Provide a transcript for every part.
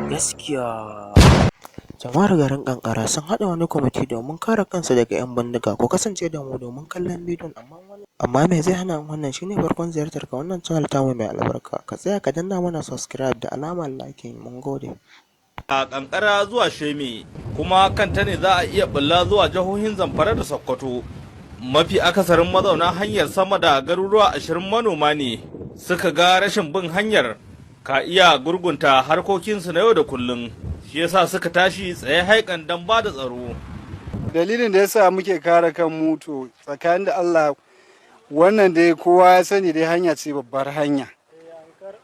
Gaskiya jama'ar garin Kankara sun haɗa wani kwamiti domin kare kansu daga 'yan bindiga. Ku kasance da mu domin kallon bidiyon. Amma me zai hana wannan shine farkon ziyartar ka wannan channel tamu mai albarka. Ka tsaya ka danna mana subscribe da alamar like. Mun gode. A Kankara zuwa Sheme kuma kanta ne za a iya bulla zuwa jihohin Zamfara da Sokoto. Mafi akasarin mazauna hanyar sama da garuruwa 20 manoma ne suka ga rashin bin hanyar ka iya gurgunta harkokinsu na yau da kullum. Shi yasa suka tashi tsaye haikan don ba da tsaro. Dalilin da yasa muke kare kan mutu tsakanin da Allah wannan dai kowa ya sani dai hanya ce babbar hanya.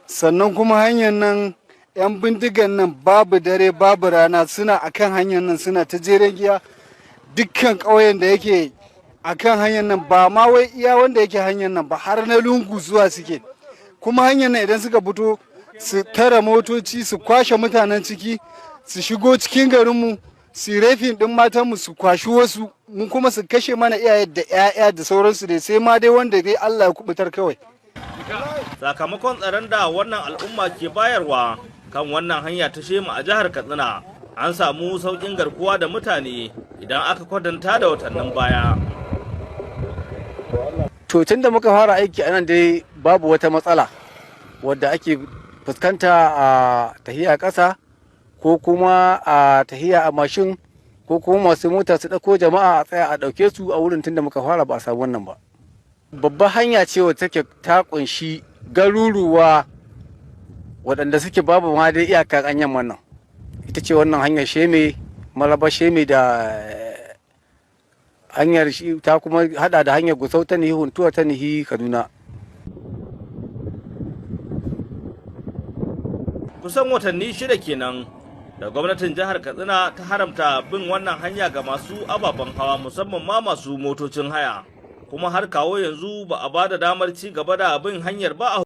Sannan kuma hanyar nan 'yan bindigan nan babu dare babu rana suna akan hanyar nan suna ta jeren giya dukkan ƙauyen da yake akan hanyar nan ba ma wai iya wanda yake hanyar nan ba har na lungu zuwa suke. Kuma hanyar nan idan suka fito su tara motoci su kwashe mutanen ciki su shigo cikin garinmu su rafin din matanmu su kwashi wasu mu kuma su kashe mana iyaye da 'ya'ya da sauransu dai sai ma dai wanda dai Allah ya kubutar kawai. Sakamakon tsaron da wannan al'umma ke bayarwa kan wannan hanya ta Shema a jihar Katsina an samu saukin garkuwa da mutane idan aka kwatanta da watannin baya. To tun da muka fara aiki a nan dai babu wata matsala wadda ake fuskanta a tahiya ƙasa ko kuma a tahiya a mashin ko kuma masu mota su ɗauko jama'a a tsaya a ɗauke su a wurin tun da muka fara ba a samu wannan ba. Babbar hanya ce wadda take ta ƙunshi garuruwa waɗanda suke babu ma dai iyaka kanyan wannan. Ita ce wannan hanyar Sheme, Maraba Sheme da hanyar shi ta kuma hada da hanyar Gusau ta nihi Huntuwa ta nihi Kaduna. Kusan watanni 6 kenan da gwamnatin jihar Katsina ta haramta bin wannan hanya ga masu ababen hawa musamman ma masu motocin haya. Kuma har kawo yanzu ba a ba da damar ci gaba da bin hanyar ba a